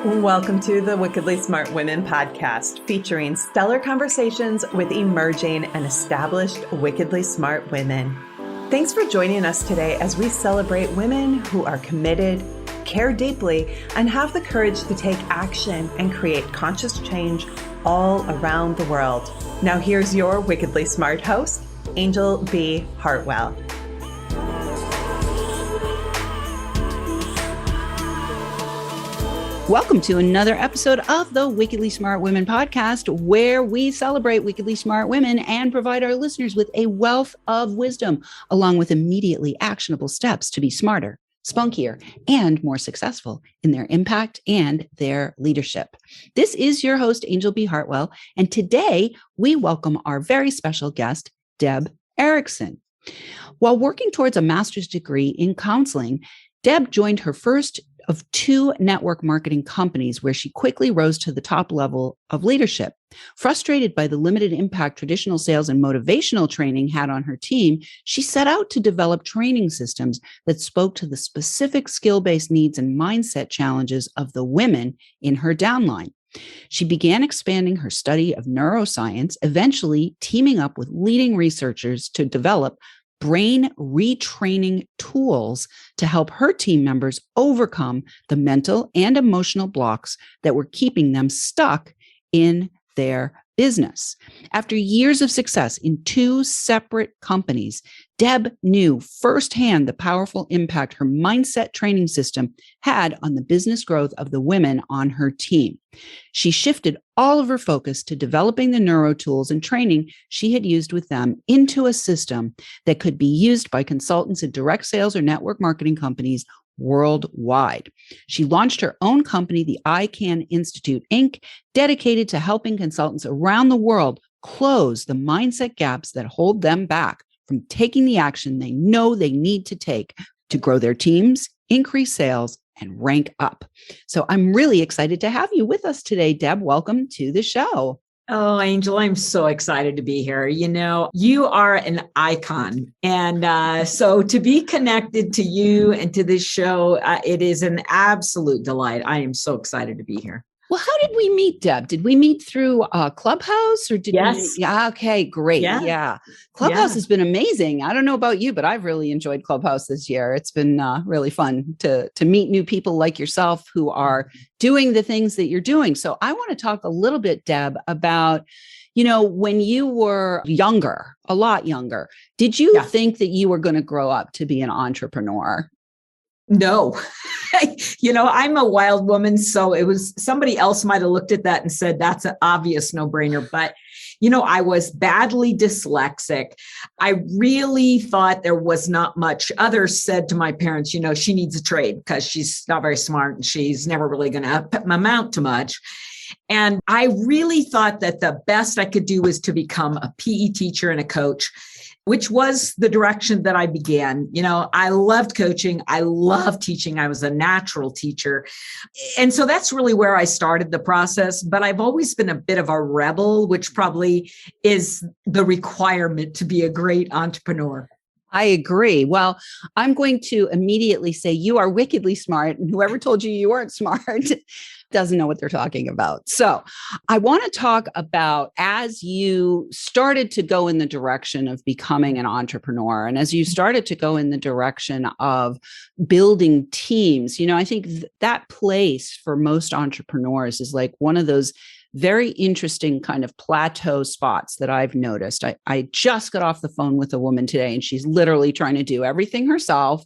Welcome to the Wickedly Smart Women podcast, featuring stellar conversations with emerging and established wickedly smart women. Thanks for joining us today as we celebrate women who are committed, care deeply, and have the courage to take action and create conscious change all around the world. Now here's your wickedly smart host, Anjel B. Hartwell. Welcome to another episode of the Wickedly Smart Women podcast, where we celebrate wickedly smart women and provide our listeners with a wealth of wisdom, along with immediately actionable steps to be smarter, spunkier, and more successful in their impact and their leadership. This is your host, Anjel B. Hartwell, and today we welcome our very special guest, Deb Erickson. While working towards a master's degree in counseling, Deb joined her first of two network marketing companies where she quickly rose to the top level of leadership. Frustrated by the limited impact traditional sales and motivational training had on her team, she set out to develop training systems that spoke to the specific skill-based needs and mindset challenges of the women in her downline. She began expanding her study of neuroscience, eventually teaming up with leading researchers to develop brain retraining tools to help her team members overcome the mental and emotional blocks that were keeping them stuck in their business. After years of success in two separate companies, Deb knew firsthand the powerful impact her mindset training system had on the business growth of the women on her team. She shifted all of her focus to developing the neuro-tools and training she had used with them into a system that could be used by consultants in direct sales or network marketing companies worldwide. She launched her own company, the ICAN Institute, Inc., dedicated to helping consultants around the world close the mindset gaps that hold them back from taking the action they know they need to take to grow their teams, increase sales, and rank up. So I'm really excited to have you with us today, Deb. Welcome to the show. Oh, Anjel, I'm so excited to be here. You know, you are an icon. And so to be connected to you and to this show, it is an absolute delight. I am so excited to be here. Well, how did we meet, Deb? Did we meet through Clubhouse or did Yes. we? Yeah. Okay, great. Yeah. Clubhouse has been amazing. I don't know about you, but I've really enjoyed Clubhouse this year. It's been really fun to meet new people like yourself who are doing the things that you're doing. So I want to talk a little bit, Deb, about, you know, when you were younger, a lot younger, did you think that you were going to grow up to be an entrepreneur? No, you know, I'm a wild woman. So it was somebody else might have looked at that and said, that's an obvious no-brainer. But, you know, I was badly dyslexic. I really thought there was not much. Others said to my parents, you know, she needs a trade because she's not very smart and she's never really going to amount to much. And I really thought that the best I could do was to become a PE teacher and a coach, which was the direction that I began. You know, I loved coaching. I loved teaching. I was a natural teacher. And so that's really where I started the process. But I've always been a bit of a rebel, which probably is the requirement to be a great entrepreneur. I agree. Well, I'm going to immediately say you are wickedly smart, and whoever told you you weren't smart doesn't know what they're talking about. So I want to talk about as you started to go in the direction of becoming an entrepreneur, and as you started to go in the direction of building teams, you know, I think that place for most entrepreneurs is like one of those very interesting kind of plateau spots that I've noticed. I just got off the phone with a woman today, and she's literally trying to do everything herself.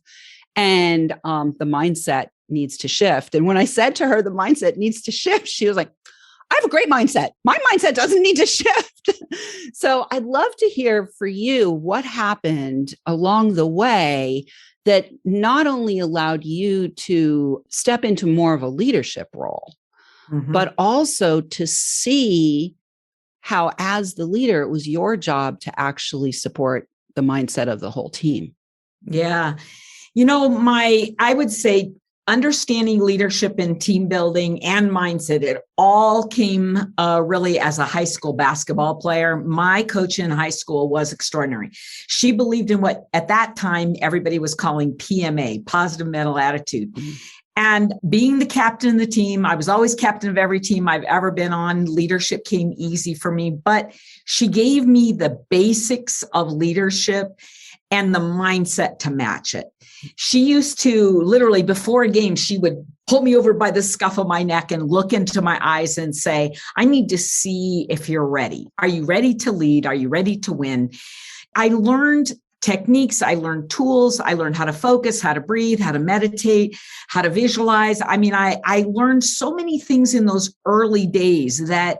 And the mindset needs to shift. And when I said to her, the mindset needs to shift, she was like, I have a great mindset. My mindset doesn't need to shift. So I'd love to hear for you what happened along the way that not only allowed you to step into more of a leadership role, but also to see how, as the leader, it was your job to actually support the mindset of the whole team. Yeah. You know, I would say understanding leadership and team building and mindset, it all came really as a high school basketball player. My coach in high school was extraordinary. She believed in what at that time everybody was calling PMA, positive mental attitude. And being the captain of the team, I was always captain of every team I've ever been on. Leadership came easy for me, but she gave me the basics of leadership and the mindset to match it. She used to literally, before a game, she would pull me over by the scuff of my neck and look into my eyes and say, I need to see if you're ready. Are you ready to lead? Are you ready to win? I learned techniques. I learned tools. I learned how to focus, how to breathe, how to meditate, how to visualize. I mean, I learned so many things in those early days that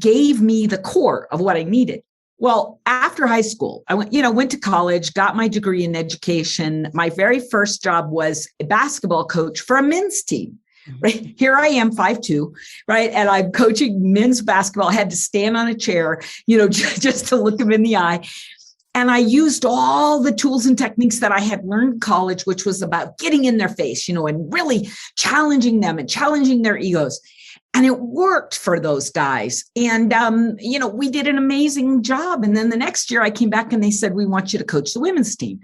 gave me the core of what I needed. Well, after high school, I went to college, got my degree in education. My very first job was a basketball coach for a men's team. Right here I am, 5'2", right? And I'm coaching men's basketball. I had to stand on a chair, just to look them in the eye. And I used all the tools and techniques that I had learned in college, which was about getting in their face, and really challenging them and challenging their egos. And it worked for those guys. And, we did an amazing job. And then the next year I came back and they said, we want you to coach the women's team.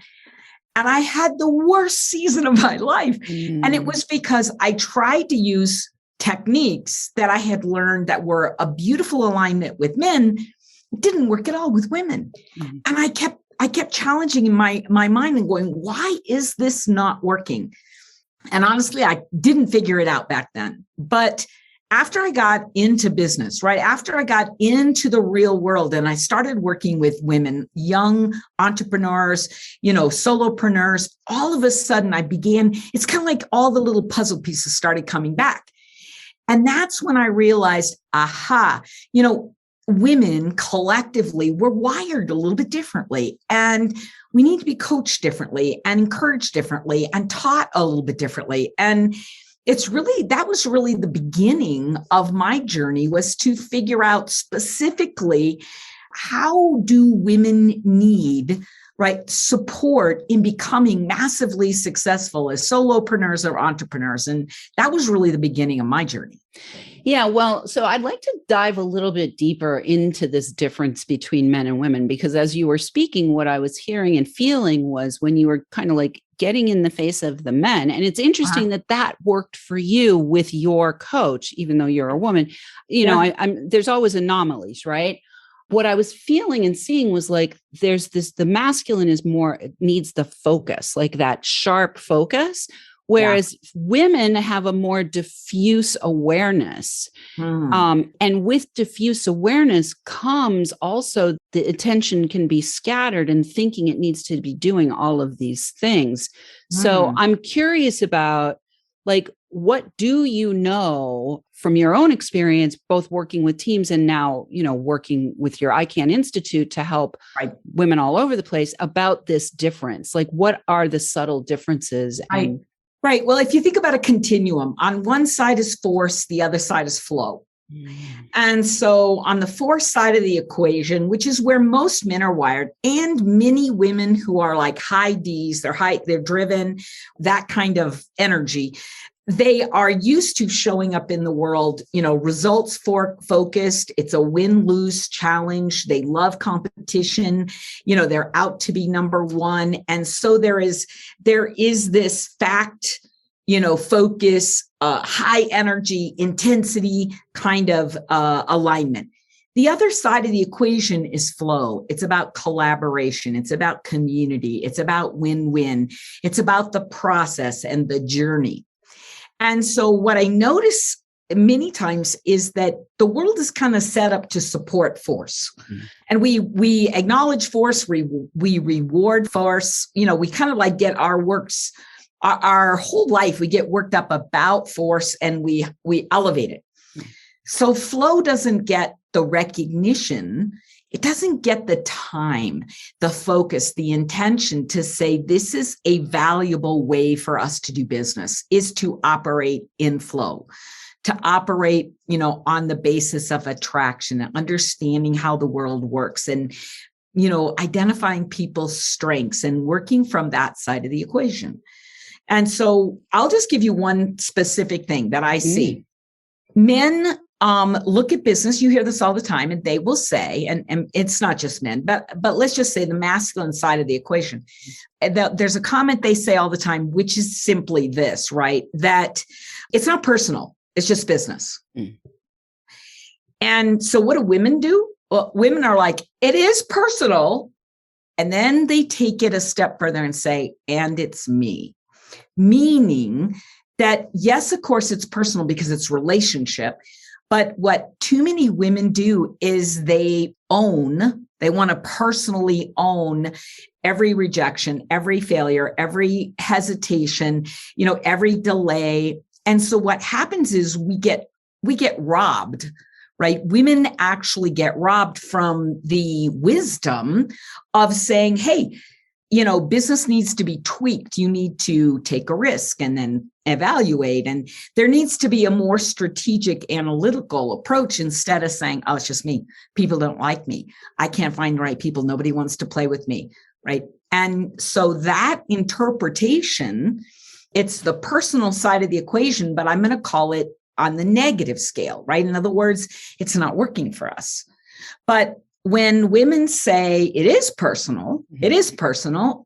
And I had the worst season of my life. And it was because I tried to use techniques that I had learned that were a beautiful alignment with men. It didn't work at all with women. And I kept challenging in my mind and going, why is this not working? And honestly, I didn't figure it out back then. But after I got into business, right after I got into the real world and I started working with women, young entrepreneurs, solopreneurs, all of a sudden it's kind of like all the little puzzle pieces started coming back. And that's when I realized, women collectively were wired a little bit differently, and we need to be coached differently and encouraged differently and taught a little bit differently. And that was really the beginning of my journey, was to figure out specifically, how do women need support in becoming massively successful as solopreneurs or entrepreneurs? And that was really the beginning of my journey. Yeah, well, so I'd like to dive a little bit deeper into this difference between men and women, because as you were speaking, what I was hearing and feeling was when you were kind of like getting in the face of the men. And it's interesting that worked for you with your coach, even though you're a woman. There's always anomalies, right? What I was feeling and seeing was like, the masculine needs the focus, like that sharp focus. Whereas women have a more diffuse awareness. And with diffuse awareness comes also the attention can be scattered and thinking it needs to be doing all of these things. So I'm curious about, what do you know from your own experience, both working with teams and now, working with your ICAN Institute to help women all over the place about this difference? What are the subtle differences? Right. Well, if you think about a continuum, on one side is force, the other side is flow. And so on the force side of the equation, which is where most men are wired, and many women who are like high Ds, they're driven, that kind of energy, they are used to showing up in the world, results focused. It's a win-lose challenge. They love competition. They're out to be number one. And so there is this fact, focus, high energy, intensity kind of alignment. The other side of the equation is flow. It's about collaboration. It's about community. It's about win-win. It's about the process and the journey. And so what I notice many times is that the world is kind of set up to support force. And we acknowledge force, we reward force, we kind of like get our works, our whole life, we get worked up about force and we elevate it. So flow doesn't get the recognition. It doesn't get the time, the focus, the intention to say, this is a valuable way for us to do business, is to operate in flow, to operate, on the basis of attraction and understanding how the world works and, identifying people's strengths and working from that side of the equation. And so I'll just give you one specific thing that I see. Men look at business. You hear this all the time, and they will say, and it's not just men, but let's just say the masculine side of the equation. There's a comment they say all the time, which is simply this, right? That it's not personal. It's just business. Mm. And so what do women do? Well, women are like, it is personal. And then they take it a step further and say, and it's me. Meaning that, yes, of course, it's personal because it's relationship. But what too many women do is they want to personally own every rejection, every failure, every hesitation, every delay. And so what happens is we get robbed, right? Women actually get robbed from the wisdom of saying, hey, business needs to be tweaked. You need to take a risk and then evaluate. And there needs to be a more strategic, analytical approach instead of saying, oh, it's just me. People don't like me. I can't find the right people. Nobody wants to play with me, right? And so that interpretation, it's the personal side of the equation, but I'm going to call it on the negative scale, right? In other words, it's not working for us. But when women say it is personal,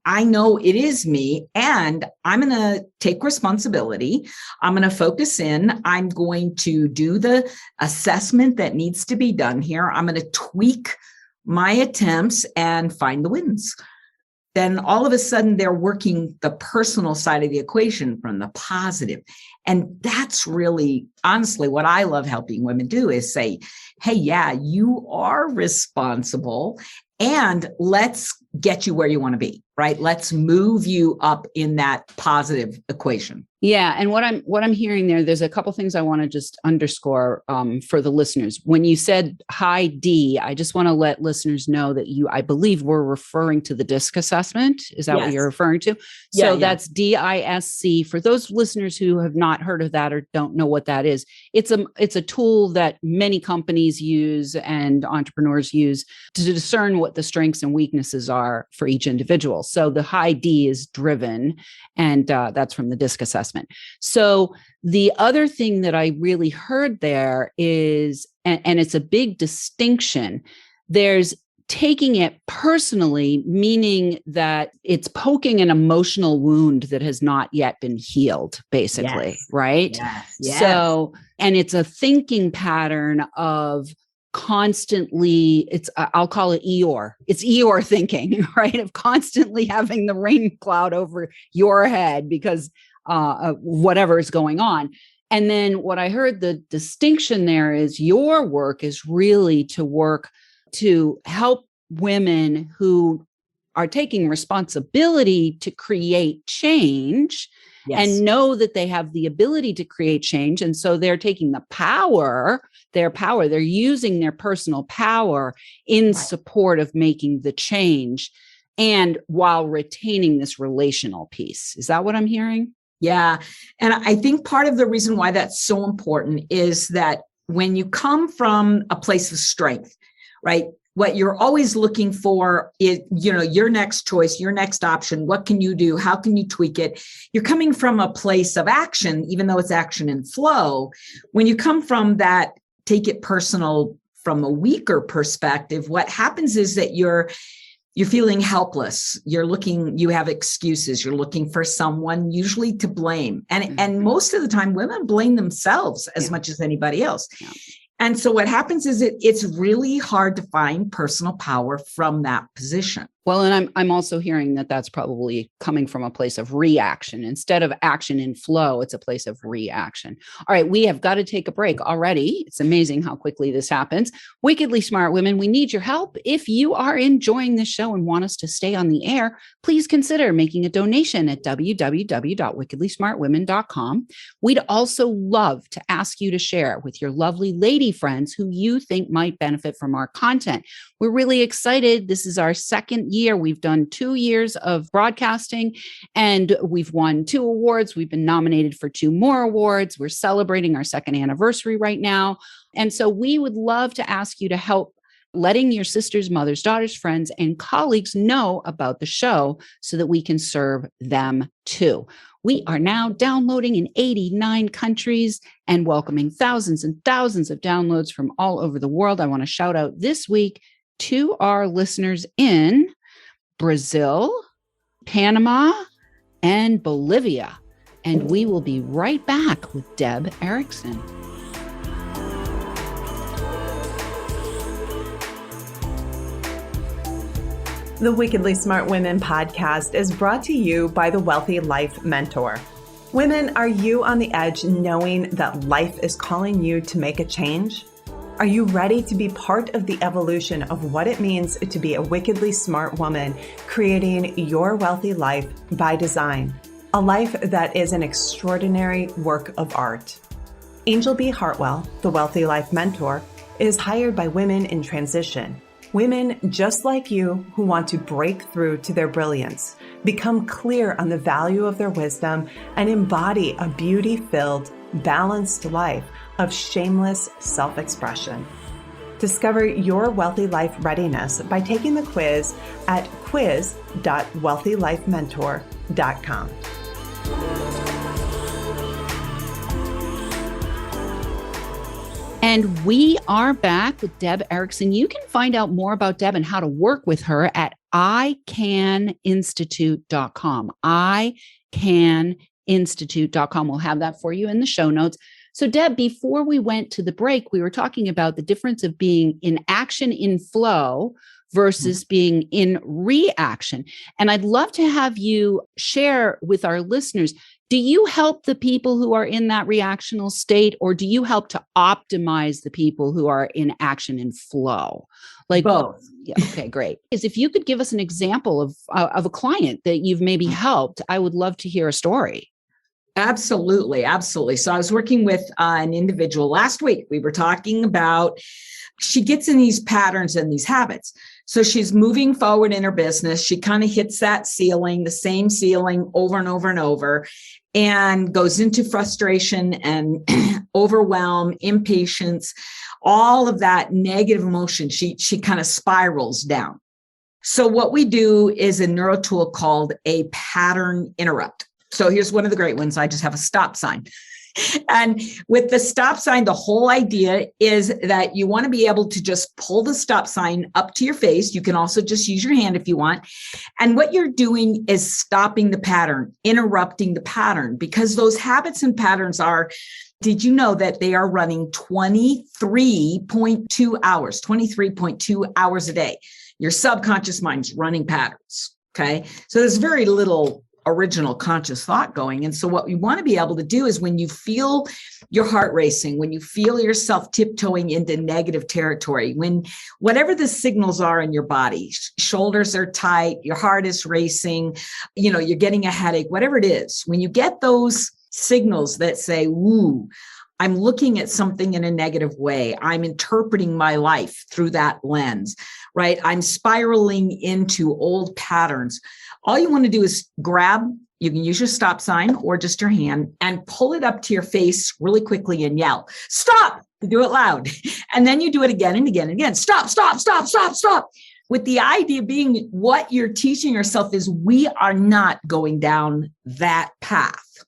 I know it is me, and I'm going to take responsibility. I'm going to focus in. I'm going to do the assessment that needs to be done here. I'm going to tweak my attempts and find the wins. Then all of a sudden they're working the personal side of the equation from the positive. And that's really, honestly, what I love helping women do is say, hey, yeah, you are responsible, and let's get you where you want to be, right? Let's move you up in that positive equation. Yeah. And what I'm hearing there's a couple things I want to just underscore for the listeners. When you said high D, I just want to let listeners know that I believe we're referring to the DISC assessment. Is that what you're referring to? So that's DISC. For those listeners who have not heard of that or don't know what that is, it's a tool that many companies use and entrepreneurs use to discern what the strengths and weaknesses are for each individual. So the high D is driven, and that's from the DISC assessment. So the other thing that I really heard there is, and it's a big distinction, there's taking it personally, meaning that it's poking an emotional wound that has not yet been healed, basically, right? Yes. So, and it's a thinking pattern of constantly, I'll call it Eeyore. It's Eeyore thinking, right? Of constantly having the rain cloud over your head because whatever is going on. And then what I heard the distinction there is your work is really to work to help women who are taking responsibility to create change and know that they have the ability to create change. And so they're taking they're using their personal power in support of making the change, and while retaining this relational piece. Is that what I'm hearing? Yeah. And I think part of the reason why that's so important is that when you come from a place of strength, right? What you're always looking for is, your next choice, your next option. What can you do? How can you tweak it? You're coming from a place of action, even though it's action and flow. When you come from that, take it personal from a weaker perspective, what happens is that you're feeling helpless. You have excuses. You're looking for someone usually to blame. And most of the time women blame themselves as much as anybody else. Yeah. And so what happens is it's really hard to find personal power from that position. Well, and I'm also hearing that that's probably coming from a place of reaction. Instead of action and flow, it's a place of reaction. All right, we have got to take a break already. It's amazing how quickly this happens. Wickedly Smart Women, we need your help. If you are enjoying this show and want us to stay on the air, please consider making a donation at www.wickedlysmartwomen.com. We'd also love to ask you to share with your lovely lady friends who you think might benefit from our content. We're really excited. This is our second year. We've done 2 years of broadcasting and we've won 2 awards. We've been nominated for 2 more awards. We're celebrating our 2nd anniversary right now. And so we would love to ask you to help letting your sisters, mothers, daughters, friends, and colleagues know about the show so that we can serve them too. We are now downloading in 89 countries and welcoming thousands and thousands of downloads from all over the world. I want to shout out this week to our listeners in Brazil, Panama, and Bolivia. And we will be right back with Deb Erickson. The Wickedly Smart Women podcast is brought to you by the Wealthy Life Mentor. Women, are you on the edge knowing that life is calling you to make a change? Are you ready to be part of the evolution of what it means to be a wickedly smart woman, creating your wealthy life by design? A life that is an extraordinary work of art. Anjel B. Hartwell, the Wealthy Life Mentor, is hired by women in transition. Women just like you who want to break through to their brilliance, become clear on the value of their wisdom, and embody a beauty-filled, balanced life of shameless self-expression. Discover your wealthy life readiness by taking the quiz at quiz.wealthylifementor.com. And we are back with Deb Erickson. You can find out more about Deb and how to work with her at ICANInstitute.com. ICANInstitute.com. We'll have that for you in the show notes. So Deb, before we went to the break, we were talking about the difference of being in action in flow versus being in reaction. And I'd love to have you share with our listeners, do you help the people who are in that reactional state, or do you help to optimize the people who are in action and flow? Like both. Yeah, okay, great. Is if you could give us an example of a client that you've maybe helped, I would love to hear a story. Absolutely. Absolutely. So I was working with an individual last week. We were talking about, she gets in these patterns and these habits. So she's moving forward in her business. She kind of hits that ceiling, the same ceiling over and over and over, and goes into frustration and overwhelm, impatience, all of that negative emotion. She kind of spirals down. So what we do is a neuro-tool called a pattern interrupt. So here's one of the great ones. I just have a stop sign. And with the stop sign, the whole idea is that you want to be able to just pull the stop sign up to your face. You can also just use your hand if you want. And what you're doing is stopping the pattern, interrupting the pattern, because those habits and patterns are, did you know that they are running 23.2 hours a day? Your subconscious mind's running patterns. Okay. So there's very little original conscious thought going. And so what we want to be able to do is when you feel your heart racing, when you feel yourself tiptoeing into negative territory, when whatever the signals are in your body, shoulders are tight, your heart is racing, you're getting a headache, whatever it is, when you get those signals that say, woo, I'm looking at something in a negative way. I'm interpreting my life through that lens, right? I'm spiraling into old patterns. All you want to do is you can use your stop sign or just your hand and pull it up to your face really quickly and yell, stop, do it loud. And then you do it again and again and again. Stop, stop, stop, stop, stop. With the idea being what you're teaching yourself is we are not going down that path,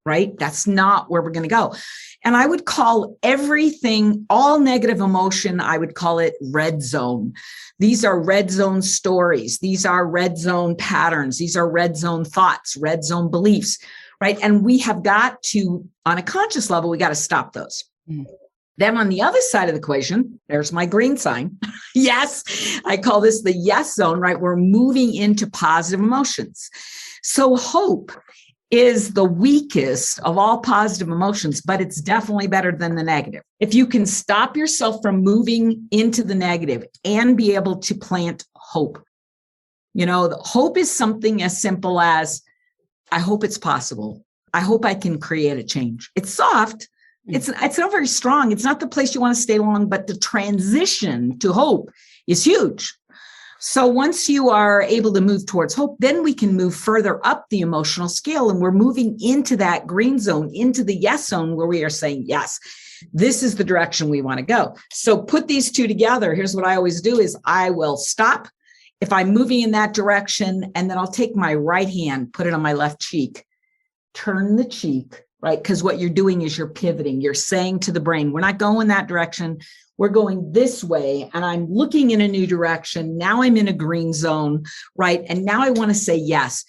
right? That's not where we're going to go. And I would call everything, all negative emotion, I would call it red zone. These are red zone stories. These are red zone patterns. These are red zone thoughts, red zone beliefs, right? And we have got to, on a conscious level, we got to stop those. Then on the other side of the equation, there's my green sign. Yes, I call this the yes zone, right? We're moving into positive emotions. So hope is the weakest of all positive emotions, but it's definitely better than the negative. If you can stop yourself from moving into the negative and be able to plant hope. The hope is something as simple as, I hope it's possible. I hope I can create a change. It's soft. It's not very strong. It's not the place you want to stay long, but the transition to hope is huge. So once you are able to move towards hope, then we can move further up the emotional scale. And we're moving into that green zone, into the yes zone, where we are saying, yes, This is the direction we want to go. So put these two together. Here's what I always do is I will stop if I'm moving in that direction, and then I'll take my right hand, put it on my left cheek, turn the cheek, right? Because what you're doing is you're pivoting. You're saying to the brain, we're not going that direction. We're going this way. And I'm looking in a new direction. Now I'm in a green zone, right? And now I want to say yes.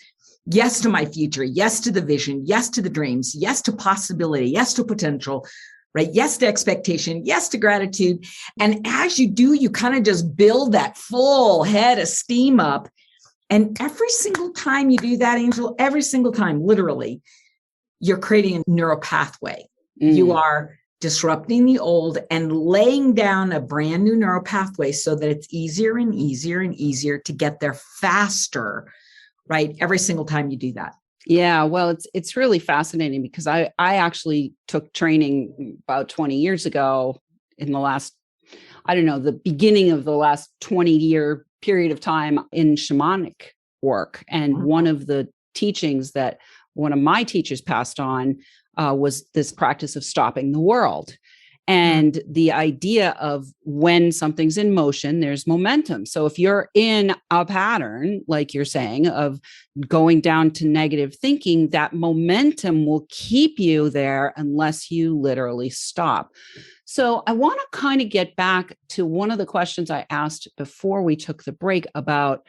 Yes to my future. Yes to the vision. Yes to the dreams. Yes to possibility. Yes to potential, right? Yes to expectation. Yes to gratitude. And as you do, you kind of just build that full head of steam up. And every single time you do that, Anjel, every single time, literally, you're creating a neural pathway. You are disrupting the old and laying down a brand new neural pathway so that it's easier and easier and easier to get there faster, right? Every single time you do that. Yeah, well, it's really fascinating because I actually took training about 20 years ago in the last, I don't know, the beginning of the last 20-year period of time in shamanic work. And one of the teachings that one of my teachers passed on was this practice of stopping the world. And the idea of when something's in motion, there's momentum. So if you're in a pattern, like you're saying, of going down to negative thinking, that momentum will keep you there unless you literally stop. So I want to kind of get back to one of the questions I asked before we took the break about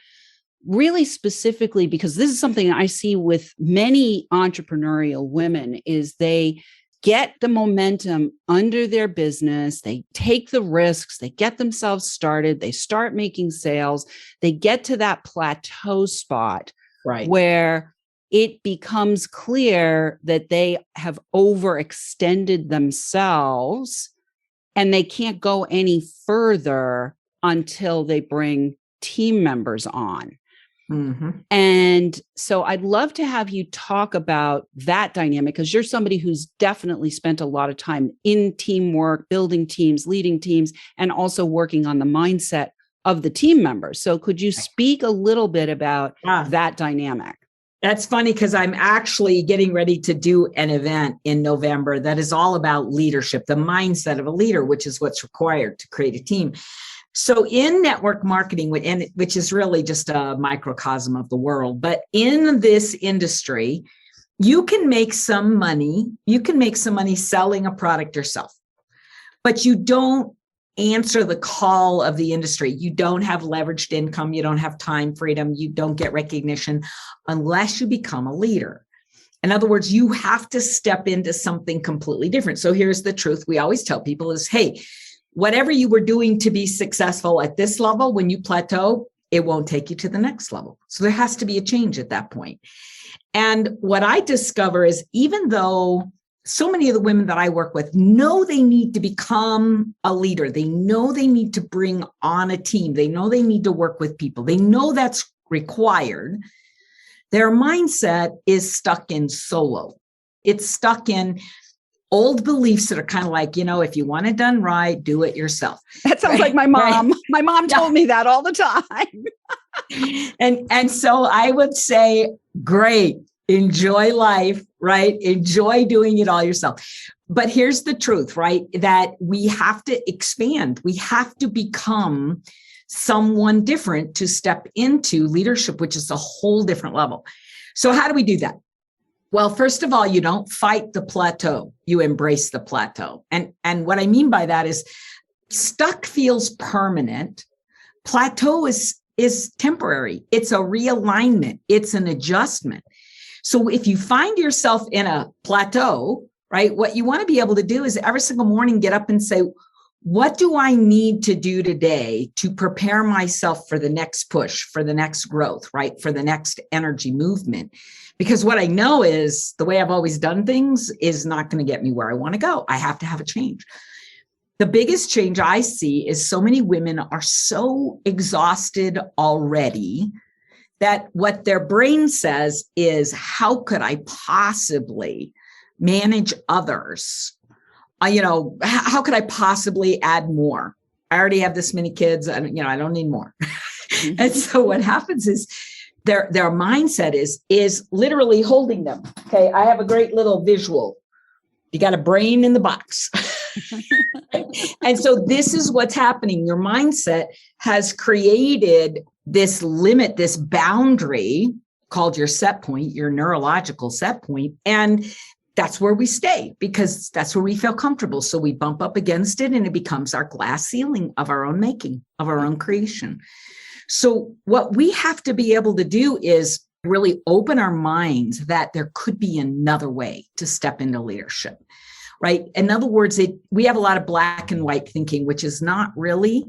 really specifically, because this is something I see with many entrepreneurial women, is they get the momentum under their business. They take the risks, they get themselves started, they start making sales, they get to that plateau spot, right, where it becomes clear that they have overextended themselves and they can't go any further until they bring team members on. And so I'd love to have you talk about that dynamic, because you're somebody who's definitely spent a lot of time in teamwork, building teams, leading teams, and also working on the mindset of the team members. So could you speak a little bit about that dynamic? That's funny because I'm actually getting ready to do an event in November that is all about leadership, the mindset of a leader, which is what's required to create a team. So in network marketing, which is really just a microcosm of the world, but in this industry, you can make some money. You can make some money selling a product yourself, but you don't answer the call of the industry. You don't have leveraged income. You don't have time freedom. You don't get recognition unless you become a leader. In other words, you have to step into something completely different. So here's the truth we always tell people is, hey, whatever you were doing to be successful at this level, when you plateau, it won't take you to the next level. So there has to be a change at that point. And what I discover is, even though so many of the women that I work with know they need to become a leader, they know they need to bring on a team, they know they need to work with people, they know that's required, their mindset is stuck in solo. It's stuck in old beliefs that are kind of like, if you want it done right, do it yourself. That sounds like my mom. Right? My mom told me that all the time. And so I would say, great, enjoy life, right? Enjoy doing it all yourself. But here's the truth, right? That we have to expand. We have to become someone different to step into leadership, which is a whole different level. So how do we do that? Well, first of all, you don't fight the plateau, you embrace the plateau. And what I mean by that is, stuck feels permanent. Plateau is temporary. It's a realignment. It's an adjustment. So if you find yourself in a plateau, right, what you want to be able to do is every single morning get up and say, what do I need to do today to prepare myself for the next push, for the next growth, right, for the next energy movement? Because what I know is the way I've always done things is not going to get me where I want to go. I have to have a change. The biggest change I see is so many women are so exhausted already that what their brain says is, how could I possibly manage others? How could I possibly add more? I already have this many kids. I don't need more. And so what happens is, their mindset is literally holding them. Okay, I have a great little visual. You got a brain in the box. And so this is what's happening. Your mindset has created this limit, this boundary called your set point, your neurological set point. And that's where we stay because that's where we feel comfortable. So we bump up against it and it becomes our glass ceiling of our own making, of our own creation. So what we have to be able to do is really open our minds that there could be another way to step into leadership, right? In other words, we have a lot of black and white thinking, which is not really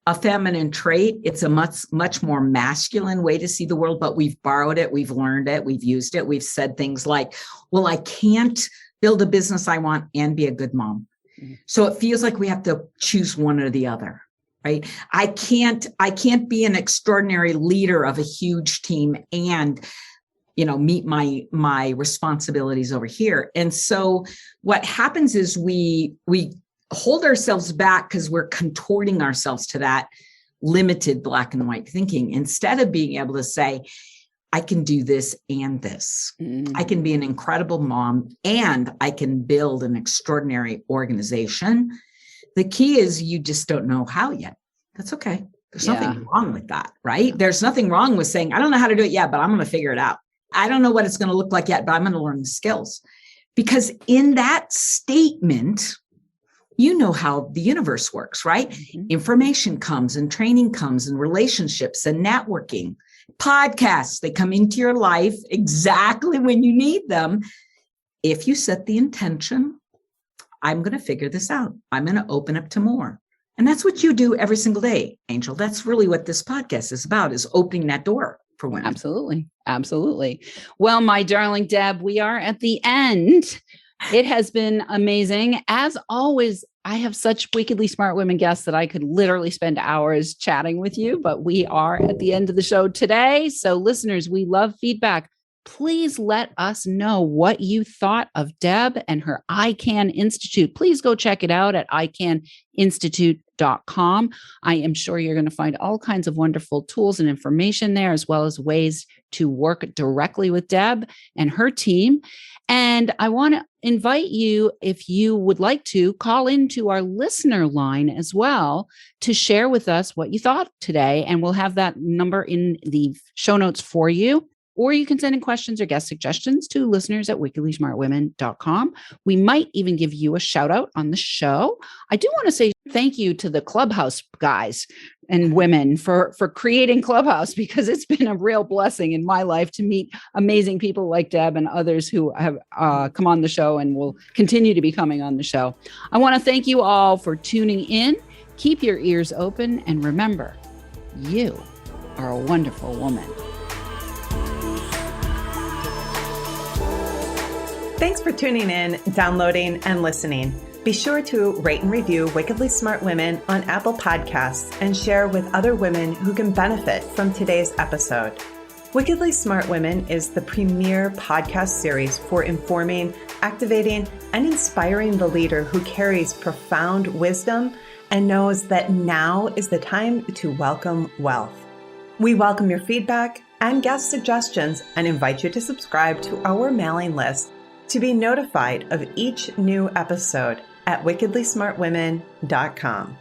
a feminine trait. It's a much more masculine way to see the world, but we've borrowed it, we've learned it, we've used it. We've said things like, well, I can't build a business I want and be a good mom. So it feels like we have to choose one or the other, right? I can't be an extraordinary leader of a huge team and, meet my responsibilities over here. And so what happens is we hold ourselves back because we're contorting ourselves to that limited black and white thinking instead of being able to say, I can do this and this. I can be an incredible mom and I can build an extraordinary organization. The key is you just don't know how yet. That's okay. There's nothing wrong with that, right? There's nothing wrong with saying, I don't know how to do it yet, but I'm going to figure it out. I don't know what it's going to look like yet, but I'm going to learn the skills. Because in that statement, you know how the universe works, right? Information comes and training comes and relationships and networking, podcasts, they come into your life exactly when you need them. If you set the intention, I'm going to figure this out. I'm going to open up to more. And that's what you do every single day, Anjel. That's really what this podcast is about, is opening that door for women. Absolutely. Absolutely. Well, my darling Deb, we are at the end. It has been amazing. As always, I have such wickedly smart women guests that I could literally spend hours chatting with you, but we are at the end of the show today. So listeners, we love feedback. Please let us know what you thought of Deb and her ICAN Institute. Please go check it out at ICANInstitute.com. I am sure you're going to find all kinds of wonderful tools and information there, as well as ways to work directly with Deb and her team. And I want to invite you, if you would like to, call into our listener line as well to share with us what you thought today. And we'll have that number in the show notes for you. Or you can send in questions or guest suggestions to listeners@wickedlysmartwomen.com. We might even give you a shout out on the show. I do want to say thank you to the Clubhouse guys and women for creating Clubhouse, because it's been a real blessing in my life to meet amazing people like Deb and others who have come on the show and will continue to be coming on the show. I want to thank you all for tuning in. Keep your ears open and remember, you are a wonderful woman. Thanks for tuning in, downloading, and listening. Be sure to rate and review Wickedly Smart Women on Apple Podcasts and share with other women who can benefit from today's episode. Wickedly Smart Women is the premier podcast series for informing, activating, and inspiring the leader who carries profound wisdom and knows that now is the time to welcome wealth. We welcome your feedback and guest suggestions and invite you to subscribe to our mailing list to be notified of each new episode at wickedlysmartwomen.com.